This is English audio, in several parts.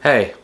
Hey,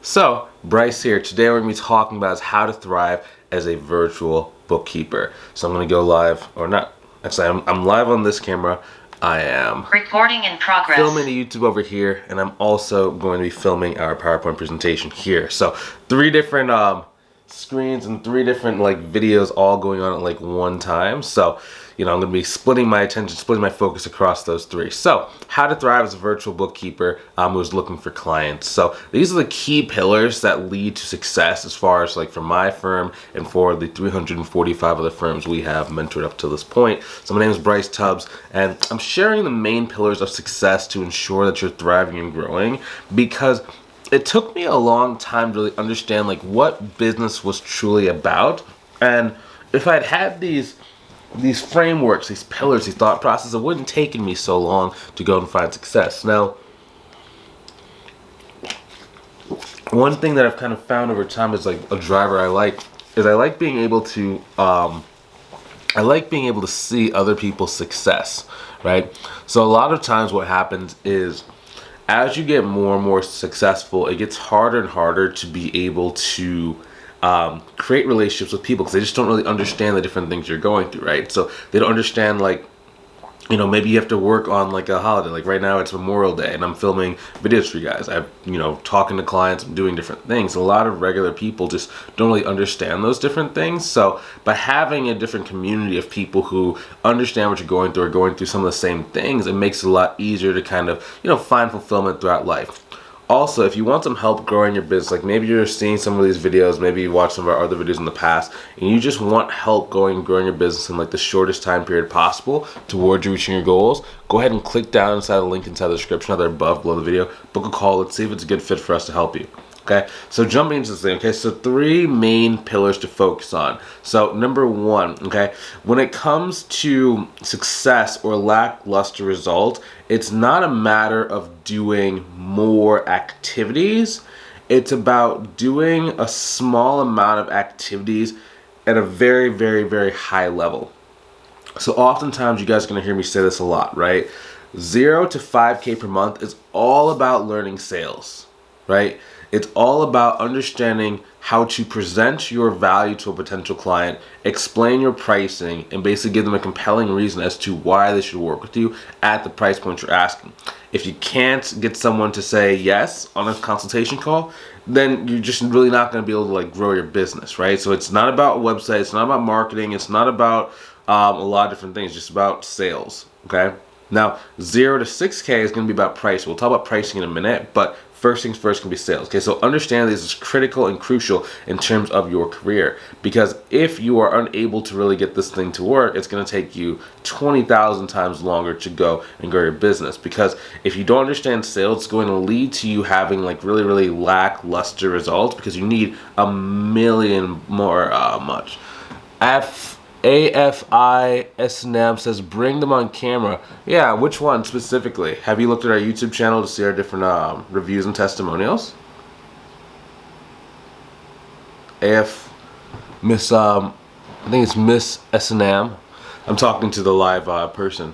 so Bryce here. Today we're going to be talking about how to thrive as a virtual bookkeeper. So I'm going to go live, or not. Actually, I'm live on this camera. I am recording in progress. Filming the YouTube over here, and I'm also going to be filming our PowerPoint presentation here. So 3 different screens and 3 different videos all going on at one time. So I'm going to be splitting my attention, splitting my focus across those 3. So how to thrive as a virtual bookkeeper who's looking for clients. So these are the key pillars that lead to success as far as for my firm and for the 345 other firms we have mentored up to this point. So my name is Bryce Tubbs, and I'm sharing the main pillars of success to ensure that you're thriving and growing, because it took me a long time to really understand what business was truly about. And if I'd had these frameworks, these pillars, these thought processes, it wouldn't have taken me so long to go and find success. Now, one thing that I've kind of found over time is a driver I like being able to see other people's success, right? So a lot of times what happens is, as you get more and more successful, it gets harder and harder to be able to create relationships with people, because they just don't really understand the different things you're going through, right? So they don't understand maybe you have to work on a holiday. Right now it's Memorial Day and I'm filming videos for you guys. I'm talking to clients, I'm doing different things. A lot of regular people just don't really understand those different things. So by having a different community of people who understand what you're going through or going through some of the same things, it makes it a lot easier to kind of find fulfillment throughout life. Also, if you want some help growing your business, maybe you're seeing some of these videos, maybe you watched some of our other videos in the past, and you just want help growing your business in the shortest time period possible towards you reaching your goals, go ahead and click down inside the link inside the description, either below the video, book a call, let's see if it's a good fit for us to help you. Okay, so jumping into this thing, okay, so 3 main pillars to focus on. So number 1, okay, when it comes to success or lackluster result, it's not a matter of doing more activities. It's about doing a small amount of activities at a very, very, very high level. So oftentimes you guys are going to hear me say this a lot, right? 0 to 5K per month is all about learning sales, right? It's all about understanding how to present your value to a potential client, explain your pricing, and basically give them a compelling reason as to why they should work with you at the price point you're asking. If you can't get someone to say yes on a consultation call, then you're just really not going to be able to grow your business, right? So it's not about a website, it's not about marketing, it's not about a lot of different things, it's just about sales, okay? Now, 0 to 6K is going to be about price. We'll talk about pricing in a minute, but first things first can be sales. Okay, so understand this is critical and crucial in terms of your career, because if you are unable to really get this thing to work, it's going to take you 20,000 times longer to go and grow your business. Because if you don't understand sales, it's going to lead to you having really, really lackluster results, because you need a million more much. AFISNAM says, bring them on camera. Yeah, which one specifically? Have you looked at our YouTube channel to see our different reviews and testimonials? I think it's Miss SNM. I'm talking to the live person.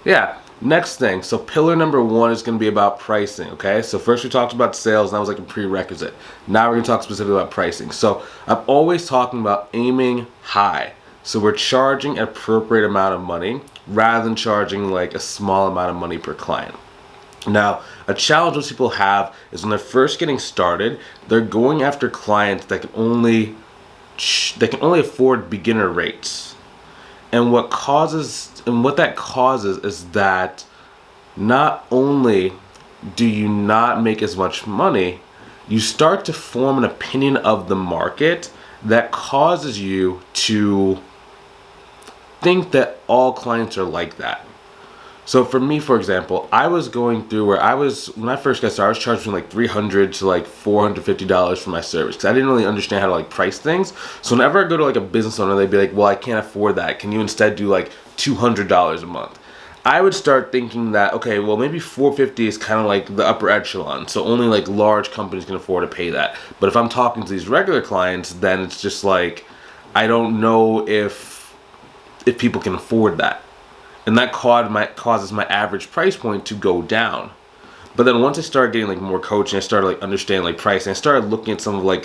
Yeah, next thing. So pillar number 1 is going to be about pricing, okay? So first we talked about sales, and that was a prerequisite. Now we're going to talk specifically about pricing. So I'm always talking about aiming high. So we're charging an appropriate amount of money rather than charging a small amount of money per client. Now, a challenge most people have is when they're first getting started, they're going after clients that can only afford beginner rates. And what that causes is that not only do you not make as much money, you start to form an opinion of the market that causes you to think that all clients are like that. So for me, for example, I was going through when I first got started, I was charging $300 to $450 for my service, because I didn't really understand how to price things. So whenever I go to a business owner, they'd be like, well, I can't afford that. Can you instead do $200 a month? I would start thinking that, okay, well, maybe $450 is kind of the upper echelon, so only large companies can afford to pay that. But if I'm talking to these regular clients, then it's just I don't know if people can afford that. And that causes my average price point to go down. But then once I started getting like more coaching, I started like understanding like pricing. I started looking at some of like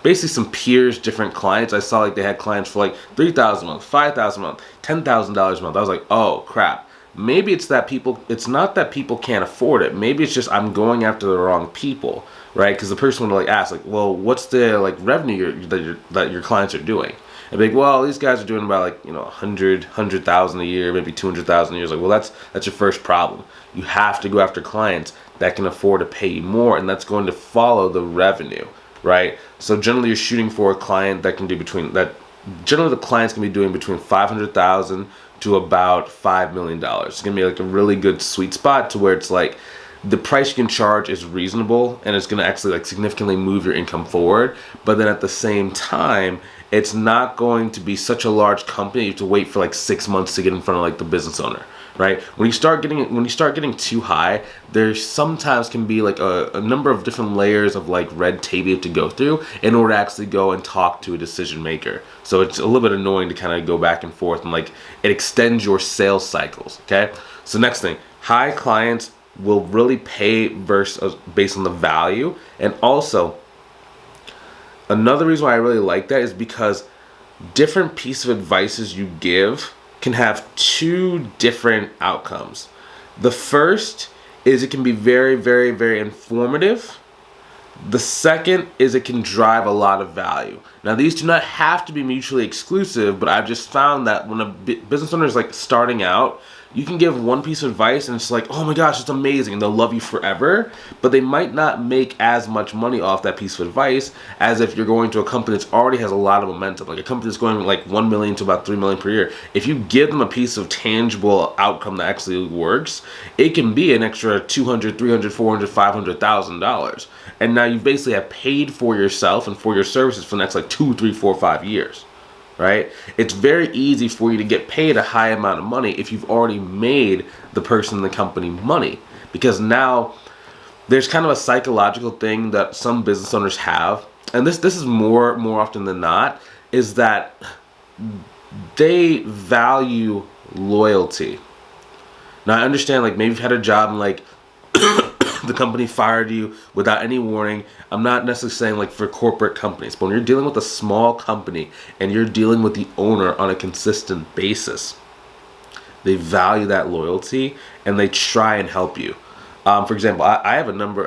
basically some peers, different clients. I saw like they had clients for like $3,000 a month, $5,000 a month, $10,000 a month. I was like, oh crap. Maybe it's that people. It's not that people can't afford it. Maybe it's just I'm going after the wrong people, right? Because the person would like ask like, well, what's the like revenue that your clients are doing? And be like, well, these guys are doing about like 100,000 a year, maybe 200,000 a year. It's like, well, that's your first problem. You have to go after clients that can afford to pay you more, and that's going to follow the revenue, right? So generally, you're shooting for a client that can do between that. Generally, the clients can be doing between 500,000 to about $5 million. It's gonna be like a really good sweet spot to where it's like the price you can charge is reasonable and it's gonna actually like significantly move your income forward. But then at the same time, it's not going to be such a large company you have to wait for like 6 months to get in front of like the business owner, right? When you start getting too high, there sometimes can be like a number of different layers of like red tape you have to go through in order to actually go and talk to a decision maker. So it's a little bit annoying to kind of go back and forth, and like it extends your sales cycles. Okay, so next thing, high clients will really pay based on the value. And also another reason why I really like that is because different piece of advices you give can have two different outcomes. The first is it can be very, very, very informative. The second is it can drive a lot of value. Now, these do not have to be mutually exclusive, but I've just found that when a business owner is like starting out, you can give one piece of advice and it's like, oh my gosh, it's amazing, and they'll love you forever, but they might not make as much money off that piece of advice as if you're going to a company that already has a lot of momentum, like a company that's going like 1 million to about 3 million per year. If you give them a piece of tangible outcome that actually works, it can be an extra $200, $300, $400, $500,000. And now you basically have paid for yourself and for your services for the next like 2, 3, 4, 5 years. Right? It's very easy for you to get paid a high amount of money if you've already made the person in the company money, because now there's kind of a psychological thing that some business owners have, and this is more often than not, is that they value loyalty. Now I understand like maybe you've had a job and like the company fired you without any warning. I'm not necessarily saying like for corporate companies, but when you're dealing with a small company and you're dealing with the owner on a consistent basis, they value that loyalty and they try and help you. For example, I have a number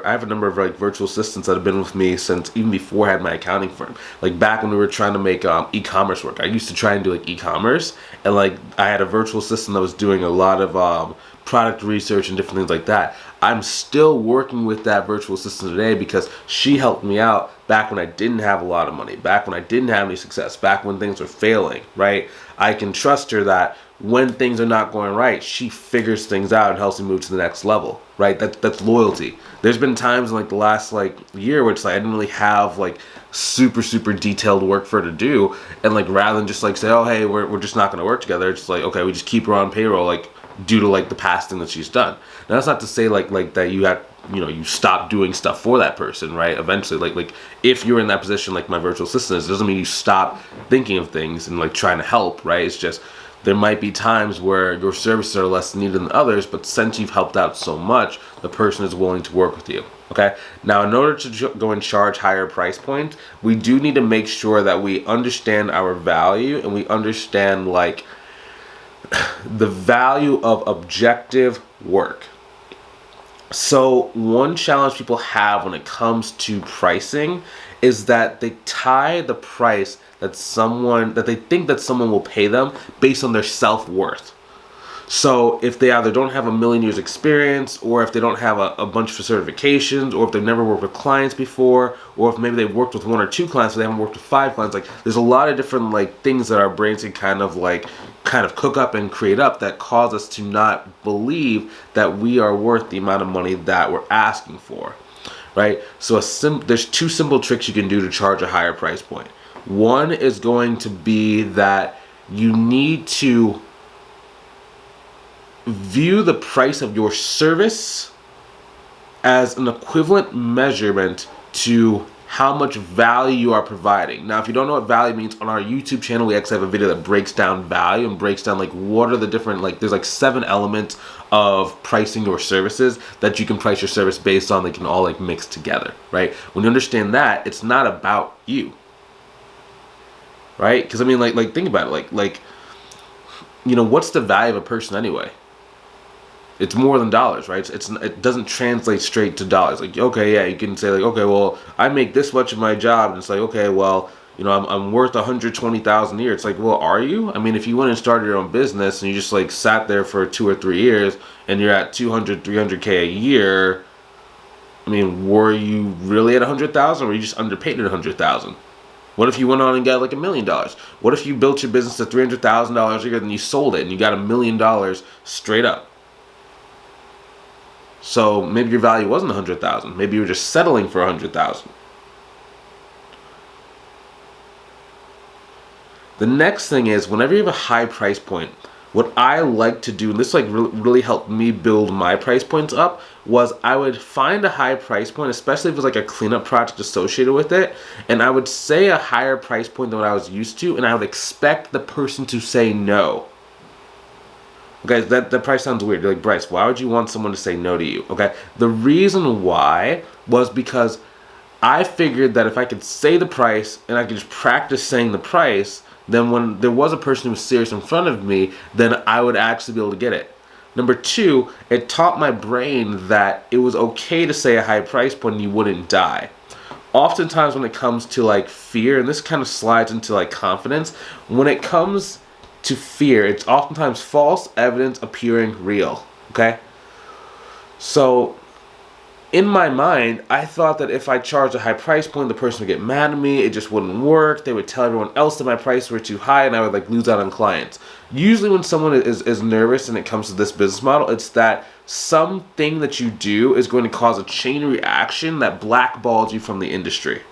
of like virtual assistants that have been with me since even before I had my accounting firm. Like back when we were trying to make e-commerce work, I used to try and do like e-commerce, and like I had a virtual assistant that was doing a lot of product research and different things like that. I'm still working with that virtual assistant today because she helped me out back when I didn't have a lot of money, back when I didn't have any success, back when things were failing, right? I can trust her that when things are not going right, she figures things out and helps me move to the next level, right? That's loyalty. There's been times in like the last like year where it's like I didn't really have like super detailed work for her to do, and like rather than just like say, oh hey, we're just not going to work together, it's like okay, we just keep her on payroll like due to like the past thing that she's done. Now that's not to say like that you have you stop doing stuff for that person, right? Eventually, like if you're in that position like my virtual assistant is, it doesn't mean you stop thinking of things and like trying to help, right? It's just there might be times where your services are less needed than others, but since you've helped out so much, the person is willing to work with you. Okay. Now, in order to go and charge higher price points, we do need to make sure that we understand our value and we understand like the value of objective work. So one challenge people have when it comes to pricing is that they tie the price that they think that someone will pay them based on their self-worth. So if they either don't have a million years experience, or if they don't have a bunch of certifications, or if they've never worked with clients before, or if maybe they've worked with 1 or 2 clients but they haven't worked with 5 clients, like there's a lot of different like things that our brains can kind of cook up and create up that cause us to not believe that we are worth the amount of money that we're asking for, right? So there's 2 simple tricks you can do to charge a higher price point. One is going to be that you need to view the price of your service as an equivalent measurement to how much value you are providing. Now, if you don't know what value means, on our YouTube channel, we actually have a video that breaks down value and breaks down like what are the different, like there's like 7 elements of pricing your services that you can price your service based on. They can all like mix together, right? When you understand that, it's not about you, right? Because I mean, like think about it, like you know, what's the value of a person anyway? It's more than dollars, right? It doesn't translate straight to dollars. Like, okay, yeah, you can say like, okay, well, I make this much in my job, and it's like, okay, well, you know, I'm worth 120,000 a year. It's like, well, are you? I mean, if you went and started your own business and you just like sat there for 2 or 3 years and you're at 200, 300K a year, I mean, were you really at 100,000, or were you just underpaid at 100,000? What if you went on and got like $1 million? What if you built your business to $300,000 a year, then you sold it and you got $1 million straight up? So maybe your value wasn't 100,000. Maybe you were just settling for 100,000. The next thing is, whenever you have a high price point, what I like to do, and this like really helped me build my price points up, was I would find a high price point, especially if it was like a cleanup project associated with it, and I would say a higher price point than what I was used to, and I would expect the person to say no. Okay, that price sounds weird. You're like, Bryce, why would you want someone to say no to you? Okay, the reason why was because I figured that if I could say the price and I could just practice saying the price, then when there was a person who was serious in front of me, then I would actually be able to get it. Number 2, it taught my brain that it was okay to say a high price point and you wouldn't die. Oftentimes when it comes to like fear, and this kind of slides into like confidence, when it comes to fear, it's oftentimes false evidence appearing real, okay? So in my mind, I thought that if I charged a high price point, the person would get mad at me, it just wouldn't work, they would tell everyone else that my prices were too high, and I would like lose out on clients. Usually when someone is nervous and it comes to this business model, it's that something that you do is going to cause a chain reaction that blackballs you from the industry.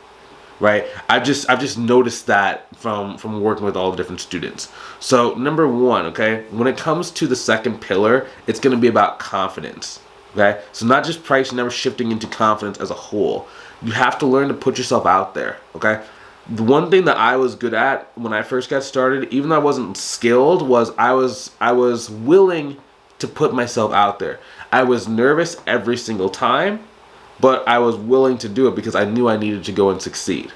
Right, I've just noticed that from working with all the different students. So number 1, okay, when it comes to the second pillar, it's going to be about confidence. Okay, so not just price, never shifting into confidence as a whole. You have to learn to put yourself out there. Okay, the one thing that I was good at when I first got started, even though I wasn't skilled, was I was willing to put myself out there. I was nervous every single time, but I was willing to do it because I knew I needed to go and succeed.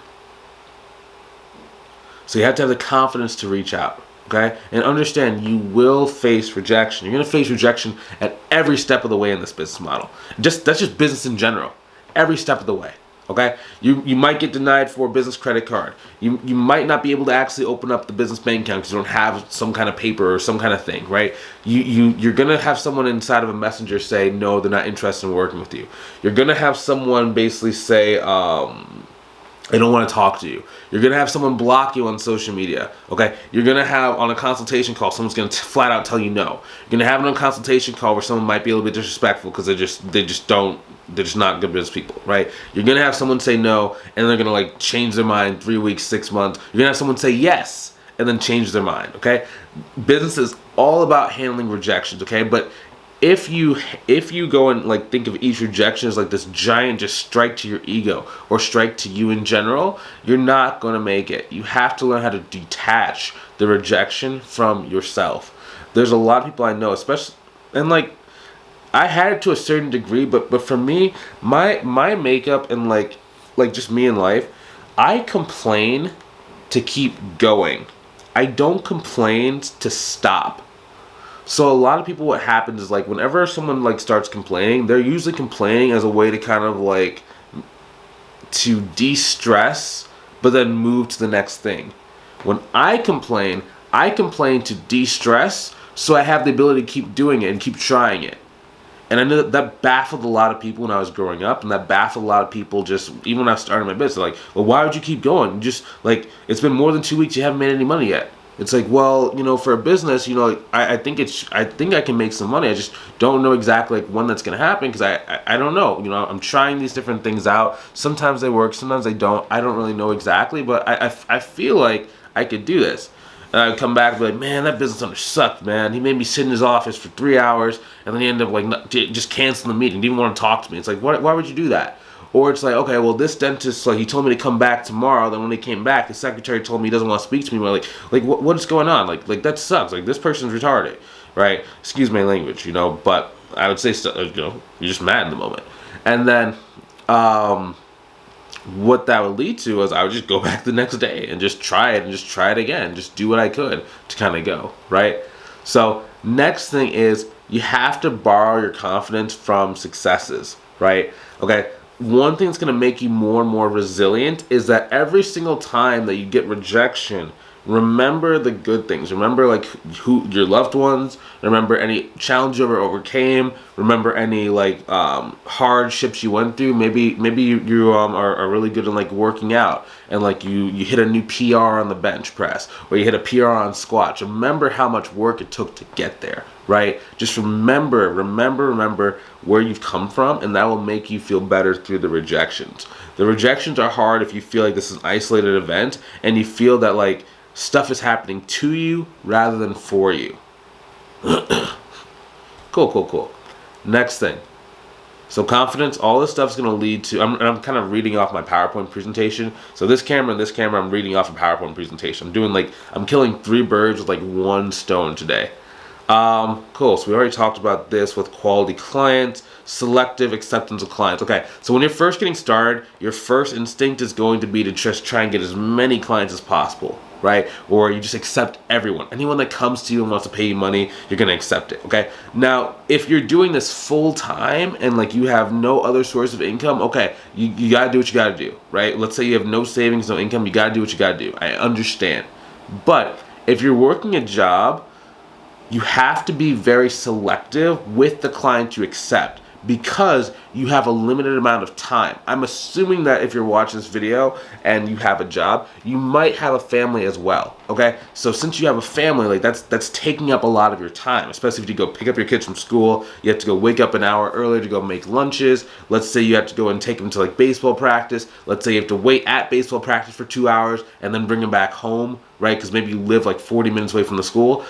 So you have to have the confidence to reach out, okay? And understand you will face rejection. You're going to face rejection at every step of the way in this business model. That's just business in general. Every step of the way, okay? You might get denied for a business credit card. You might not be able to actually open up the business bank account because you don't have some kind of paper or some kind of thing, right? You're going to have someone inside of a messenger say, no, they're not interested in working with you. You're going to have someone basically say, they don't want to talk to you. You're going to have someone block you on social media, okay? You're going to have on a consultation call, someone's going to flat out tell you no. You're going to have it on a consultation call where someone might be a little bit disrespectful because they're just not good business people, right? You're going to have someone say no, and they're going to like change their mind 3 weeks, 6 months. You're going to have someone say yes, and then change their mind, okay? Business is all about handling rejections, okay? But if you go and like think of each rejection as like this giant just strike to your ego or strike to you in general, you're not going to make it. You have to learn how to detach the rejection from yourself. There's a lot of people I know, especially, and like I had it to a certain degree, but for me, my makeup and like just me in life, I complain to keep going. I don't complain to stop. So a lot of people, what happens is like whenever someone like starts complaining, they're usually complaining as a way to kind of like to de-stress, but then move to the next thing. When I complain to de-stress, so I have the ability to keep doing it and keep trying it. And I know that baffled a lot of people when I was growing up, and that baffled a lot of people just even when I started my business. Like, well, why would you keep going? Just like it's been more than 2 weeks, you haven't made any money yet. It's like, well, you know, for a business, you know, I think I can make some money. I just don't know exactly like when that's gonna happen because I don't know. You know, I'm trying these different things out. Sometimes they work, sometimes they don't. I don't really know exactly, but I feel like I could do this. And I would come back and be like, man, that business owner sucked, man. He made me sit in his office for 3 hours, and then he ended up like just canceling the meeting. Didn't even want to talk to me. It's like, why would you do that? Or it's like, okay, well, this dentist, like, he told me to come back tomorrow. Then when he came back, the secretary told me he doesn't want to speak to me. We're like, what is going on? Like that sucks. Like, this person's retarded, right? Excuse my language, but I would say, you're just mad in the moment. And then, what that would lead to is I would just go back the next day and just try it and just try it again. Just do what I could to kind of go, right? So next thing is you have to borrow your confidence from successes, right? Okay. One thing that's going to make you more and more resilient is that every single time that you get rejection, remember the good things. Remember, like, who your loved ones. Remember any challenge you ever overcame. Remember any, like, hardships you went through. Maybe you are really good in, like, working out, and like you hit a new PR on the bench press, or you hit a PR on squats. Remember how much work it took to get there, right? Just remember where you've come from, and that will make you feel better through the rejections. The rejections are hard if you feel like this is an isolated event and you feel that, like, stuff is happening to you rather than for you. Cool. Next thing. So confidence, all this stuff's going to lead to, I'm kind of reading off my PowerPoint presentation. So this camera and this camera, I'm reading off a PowerPoint presentation. I'm killing 3 birds with like 1 stone today. Cool. So we already talked about this with quality clients, selective acceptance of clients. Okay. So when you're first getting started, your first instinct is going to be to just try and get as many clients as possible, right? Or you just accept everyone. Anyone that comes to you and wants to pay you money, you're going to accept it. Okay. Now, if you're doing this full time and like you have no other source of income, okay, you got to do what you got to do, right? Let's say you have no savings, no income, you got to do what you got to do. I understand. But if you're working a job, you have to be very selective with the client you accept because you have a limited amount of time. I'm assuming that if you're watching this video and you have a job, you might have a family as well, okay? So since you have a family, like that's taking up a lot of your time, especially if you go pick up your kids from school, you have to go wake up an hour earlier to go make lunches. Let's say you have to go and take them to like baseball practice. Let's say you have to wait at baseball practice for 2 hours and then bring them back home, right? Because maybe you live like 40 minutes away from the school.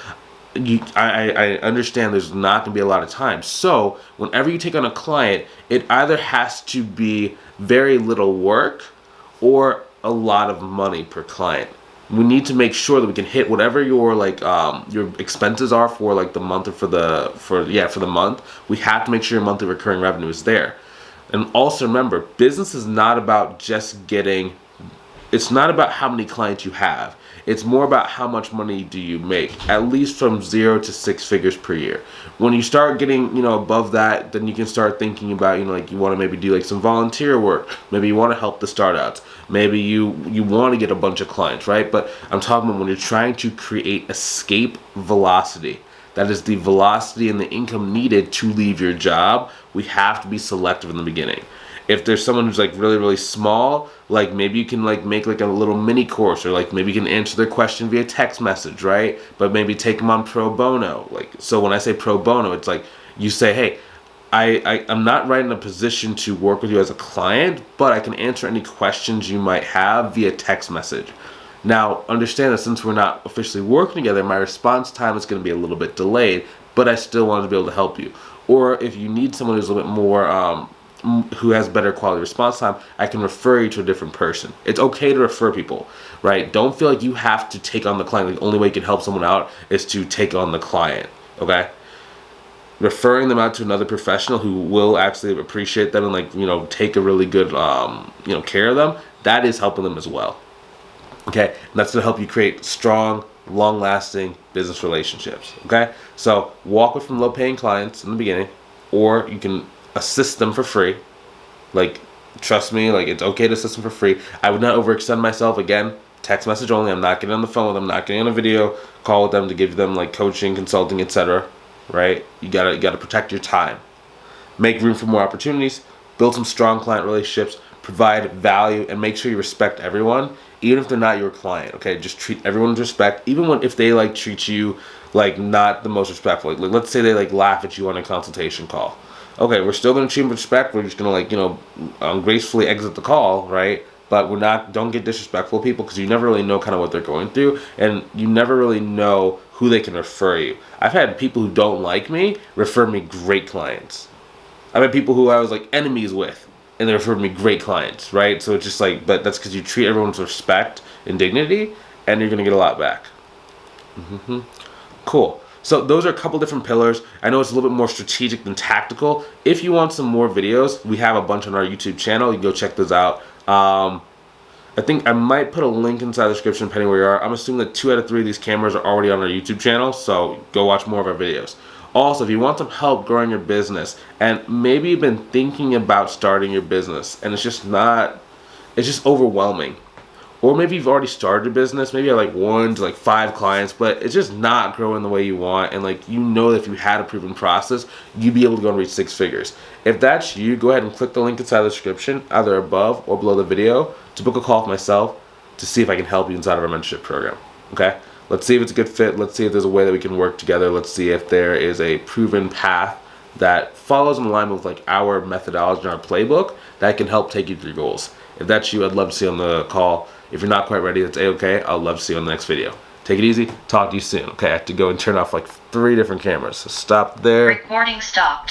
I understand there's not going to be a lot of time. So whenever you take on a client, it either has to be very little work or a lot of money per client. We need to make sure that we can hit whatever your your expenses are for like the month or for the month. We have to make sure your monthly recurring revenue is there. And also remember, business is not about just getting. It's not about how many clients you have. It's more about how much money do you make, at least from 0 to 6 figures per year. When you start getting, above that, then you can start thinking about, like you want to maybe do like some volunteer work. Maybe you want to help the startups. Maybe you want to get a bunch of clients, right? But I'm talking about when you're trying to create escape velocity. That is the velocity and the income needed to leave your job. We have to be selective in the beginning. If there's someone who's like really, really small, like maybe you can like make like a little mini course, or like maybe you can answer their question via text message, right? But maybe take them on pro bono. Like, so when I say pro bono, it's like you say, hey, I'm not right in a position to work with you as a client, but I can answer any questions you might have via text message. Now, understand that since we're not officially working together, my response time is going to be a little bit delayed, but I still want to be able to help you. Or if you need someone who's a little bit more who has better quality response time, I can refer you to a different person. It's okay to refer people, right? Don't feel like you have to take on the client. The only way you can help someone out is to take on the client, okay? Referring them out to another professional who will actually appreciate them and take a really good care of them, that is helping them as well, okay? And that's going to help you create strong, long-lasting business relationships, okay? So walk away from low-paying clients in the beginning, or you can assist them for free. Like, trust me, like, it's okay to assist them for free. I would not overextend myself. Again, text message only. I'm not getting on the phone with them, not getting on a video call with them to give them like coaching, consulting, etc. Right? You gotta protect your time. Make room for more opportunities. Build some strong client relationships. Provide value, and make sure you respect everyone, even if they're not your client. Okay, just treat everyone with respect, even if they like treat you like not the most respectful. Like let's say they like laugh at you on a consultation call. Okay, we're still going to treat them with respect. We're just going to gracefully exit the call, right? But don't get disrespectful to people, because you never really know kind of what they're going through, and you never really know who they can refer you. I've had people who don't like me refer me great clients. I've had people who I was like enemies with and they refer to me great clients, right? So it's just like, but that's because you treat everyone with respect and dignity, and you're gonna get a lot back. Cool. So those are a couple different pillars. I know it's a little bit more strategic than tactical. If you want some more videos, we have a bunch on our YouTube channel. You can go check those out. I think I might put a link inside the description depending where you are. I'm assuming that 2 out of 3 of these cameras are already on our YouTube channel, so go watch more of our videos. Also, if you want some help growing your business, and maybe you've been thinking about starting your business, and it's just overwhelming. Or maybe you've already started a business, maybe you have like 1 to like 5 clients, but it's just not growing the way you want, and like you know that if you had a proven process, you'd be able to go and reach 6 figures. If that's you, go ahead and click the link inside the description, either above or below the video, to book a call with myself to see if I can help you inside of our mentorship program. Okay? Let's see if it's a good fit. Let's see if there's a way that we can work together. Let's see if there is a proven path that follows in line with like our methodology and our playbook that can help take you through your goals. If that's you, I'd love to see you on the call. If you're not quite ready, that's A-okay. I'd love to see you on the next video. Take it easy. Talk to you soon. Okay, I have to go and turn off like 3 different cameras. So stop there. Recording stopped.